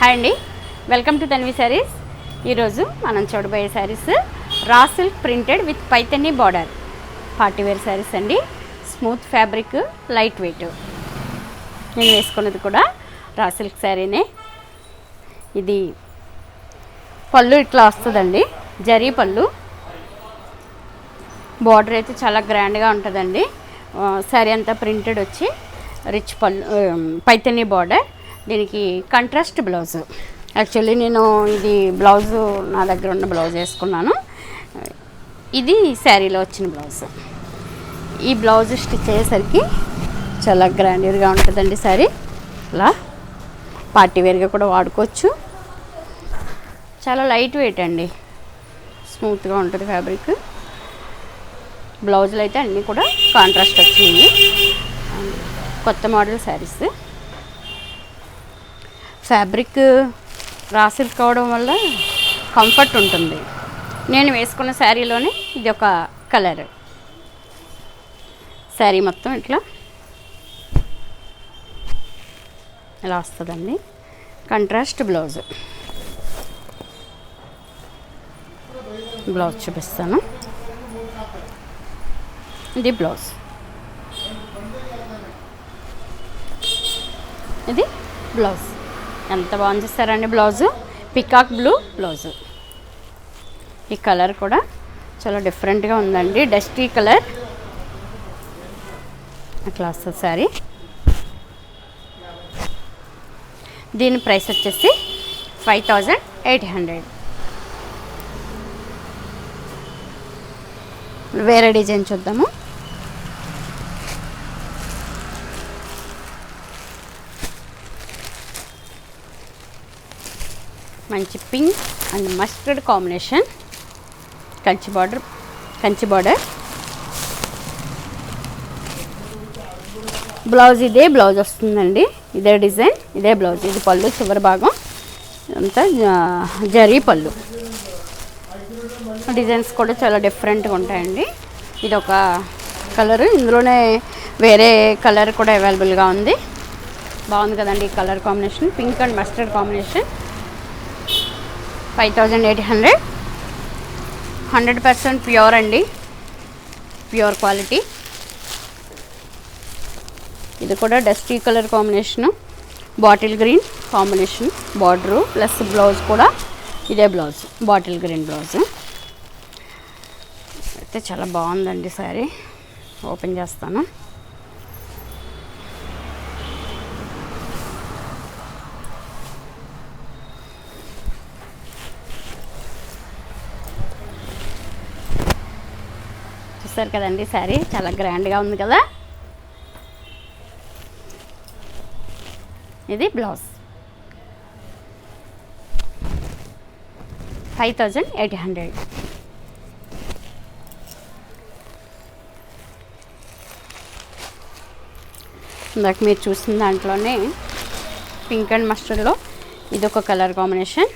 Hi అండి, welcome to Tanvi saris. ఈరోజు మనం చూడబోయే saris raw silk printed with Paithani border party wear saris అండి. Smooth fabric, light weight. నేను వేసుకున్నది కూడా రా సిల్క్ శారీనే. ఇది పళ్ళు ఇట్లా వస్తుందండి, జరీ పళ్ళు. బార్డర్ అయితే చాలా గ్రాండ్గా ఉంటుందండి. శారీ అంతా ప్రింటెడ్ వచ్చి రిచ్ పళ్ళు, పైతని బార్డర్. దీనికి కంట్రాస్ట్ బ్లౌజ్. యాక్చువల్లీ నేను ఇది బ్లౌజు నా దగ్గర ఉన్న బ్లౌజ్ వేసుకున్నాను. ఇది శారీలో వచ్చిన బ్లౌజ్. ఈ బ్లౌజ్ స్టిచ్ అయ్యేసరికి చాలా గ్రాండ్గా ఉంటుందండి శారీ. ఇలా పార్టీ వేర్గా కూడా వాడుకోవచ్చు. చాలా లైట్ వెయిట్ అండి, స్మూత్గా ఉంటుంది ఫ్యాబ్రిక్. బ్లౌజులు అయితే అన్నీ కూడా కాంట్రాస్ట్ వచ్చినాయి. కొత్త model saris. Fabric raw silk అవడం వల్ల కంఫర్ట్ ఉంటుంది. నేను వేసుకున్న శారీలోనే ఇది ఒక కలర్. శారీ మొత్తం ఇట్లా ఇలా వస్తుందండి. Contrast blouse. బ్లౌజ్ చూపిస్తాను. ఇది బ్లౌజ్. ఇది బ్లౌజ్. ఎంత బాగుంది చూస్తారండి బ్లౌజు. Peacock blue blouse. ఈ కలర్ కూడా చాలా డిఫరెంట్గా ఉందండి, డస్టీ కలర్. అట్లా వస్తుంది శారీ. దీని ప్రైస్ వచ్చేసి 5800. వేరే డిజైన్ చూద్దాము. మంచి pink and mustard combination. Kanchi border. Blouse ఇదే బ్లౌజ్ వస్తుందండి. ఇదే డిజైన్, ఇదే బ్లౌజ్. ఇది పళ్ళు చివరి భాగం అంతా జరీ పళ్ళు. డిజైన్స్ కూడా చాలా డిఫరెంట్గా ఉంటాయండి. ఇది ఒక కలరు. ఇందులోనే వేరే కలర్ కూడా అవైలబుల్గా ఉంది. బాగుంది కదండి ఈ colour combination. Pink and mustard combination. 5800. 100% pure అండి, ప్యూర్ క్వాలిటీ. ఇది కూడా dusty colour combination, bottle green combination. Border plus blouse కూడా ఇదే బ్లౌజ్, బాటిల్ గ్రీన్ బ్లౌజ్. అయితే చాలా బాగుందండి శారీ. ఓపెన్ చేస్తాను. చూసారు కదండి శారీ చాలా గ్రాండ్గా ఉంది కదా. ఇది బ్లౌజ్. 5800. ఇందాక మీరు చూసిన దాంట్లోనే పింక్ అండ్ మస్టర్డ్లో ఇదొక కలర్ కాంబినేషన్.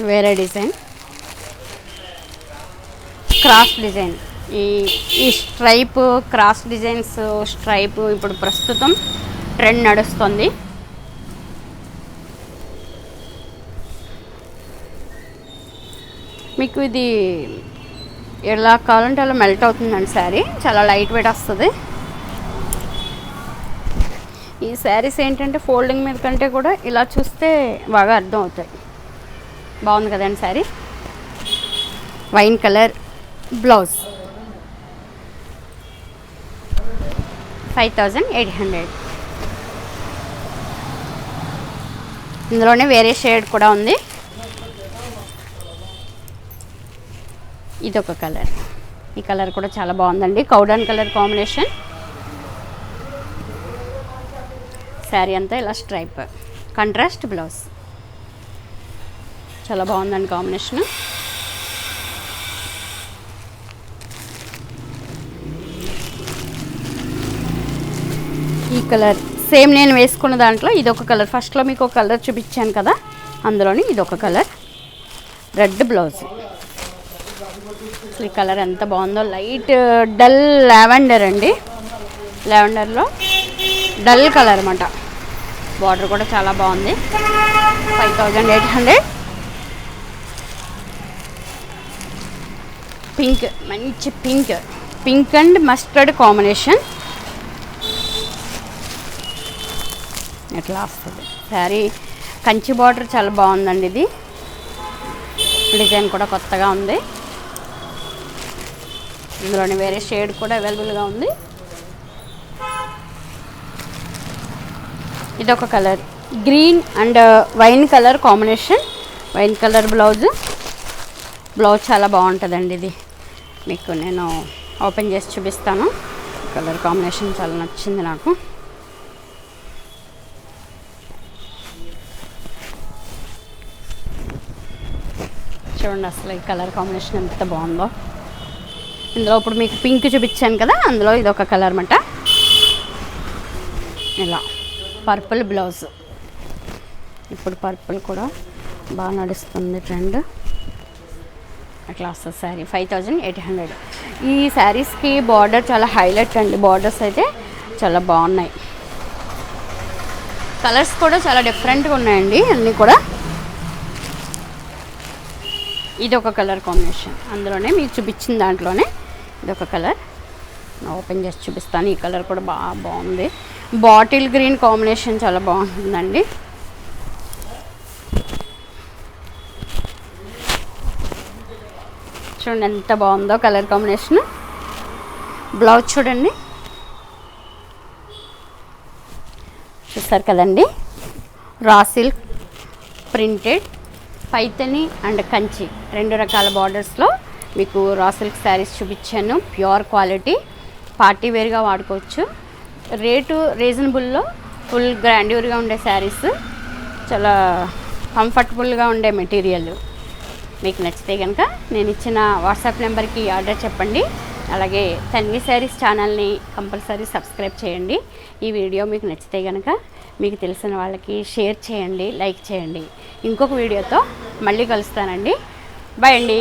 వేరే డిజైన్, క్రాస్ డిజైన్. ఈ స్ట్రైప్, క్రాస్ డిజైన్స్, స్ట్రైప్ ఇప్పుడు ప్రస్తుతం ట్రెండ్ నడుస్తుంది. మీకు ఇది ఎలా కావాలంటే అలా మెల్ట్ అవుతుందండి శారీ. చాలా లైట్ వెయిట్ వస్తుంది. ఈ శారీస్ ఏంటంటే ఫోల్డింగ్ మీద కంటే కూడా ఇలా చూస్తే బాగా అర్థం అవుతాయి. బాగుంది కదండి శారీ. Wine colour blouse. 5800. ఇందులోనే వేరే షేడ్ కూడా ఉంది. ఇదొక కలర్. ఈ కలర్ కూడా చాలా బాగుందండి, కౌడన్ కలర్ కాంబినేషన్. శారీ అంతా ఇలా స్ట్రైప్, కంట్రాస్ట్ బ్లౌజ్. చాలా బాగుందండి కాంబినేషన్. ఈ కలర్ సేమ్ నేను వేసుకున్న దాంట్లో ఇదొక కలర్. ఫస్ట్లో మీకు ఒక కలర్ చూపించాను కదా, అందులోని ఇదొక కలర్. Red blouse. అసలు ఈ కలర్ ఎంత బాగుందో, లైట్ డల్ లావెండర్ అండి, లావెండర్లో డల్ కలర్ అనమాట. బార్డర్ కూడా చాలా బాగుంది. 5800. పింక్, మంచి పింక్ అండ్ మస్టర్డ్ కాంబినేషన్. ఎట్లా వస్తుంది శారీ. కంచి బార్డర్ చాలా బాగుందండి. ఇది డిజైన్ కూడా కొత్తగా ఉంది. ఇందులోని వేరే షేడ్ కూడా అవైలబుల్గా ఉంది. ఇదొక colour, green and wine colour combination. Wine colour blouse చాలా బాగుంటుందండి. ఇది మీకు నేను ఓపెన్ చేసి చూపిస్తాను. కలర్ కాంబినేషన్ చాలా నచ్చింది నాకు. చూడండి అసలు ఈ కలర్ కాంబినేషన్ ఎంత బాగుందో. ఇందులో ఇప్పుడు మీకు పింక్ చూపించాను కదా, అందులో ఇదొక కలర్ అన్నమాట. ఇలా పర్పుల్ బ్లౌజ్. ఇప్పుడు పర్పుల్ కూడా బాగా నడుస్తుంది ట్రెండ్. అట్లా వస్తుంది శారీ. 5800. ఈ శారీస్కి బార్డర్ చాలా హైలైట్ అండి. బార్డర్స్ అయితే చాలా బాగున్నాయి. కలర్స్ కూడా చాలా డిఫరెంట్గా ఉన్నాయండి అన్నీ కూడా. ఇది ఒక కలర్ కాంబినేషన్, అందులోనే మీకు చూపించిన దాంట్లోనే ఇదొక కలర్. ఓపెన్ చేసి చూపిస్తాను. ఈ కలర్ కూడా బాగుంది. బాటిల్ గ్రీన్ కాంబినేషన్ చాలా బాగుంటుందండి. చూడండి ఎంత బాగుందో కలర్ కాంబినేషన్. బ్లౌజ్ చూడండి, చూస్తారు కదండి. రా silk printed Paithani and Kanchi 2 రకాల బార్డర్స్లో మీకు రా సిల్క్ శారీస్ చూపించాను. ప్యూర్ క్వాలిటీ, పార్టీ వేర్గా వాడుకోవచ్చు. రేటు రీజనబుల్లో ఫుల్ గ్రాండ్యూర్గా ఉండే శారీస్, చాలా కంఫర్టబుల్గా ఉండే మెటీరియల్. మీకు నచ్చితే కనుక నేను ఇచ్చిన వాట్సాప్ నెంబర్కి ఆర్డర్ చెప్పండి. అలాగే తన్వి శారీస్ ఛానల్ని కంపల్సరీ సబ్స్క్రైబ్ చేయండి. ఈ వీడియో మీకు నచ్చితే కనుక మీకు తెలిసిన వాళ్ళకి షేర్ చేయండి, లైక్ చేయండి. ఇంకొక వీడియోతో మళ్ళీ కలుస్తానండి. బాయ్ అండి.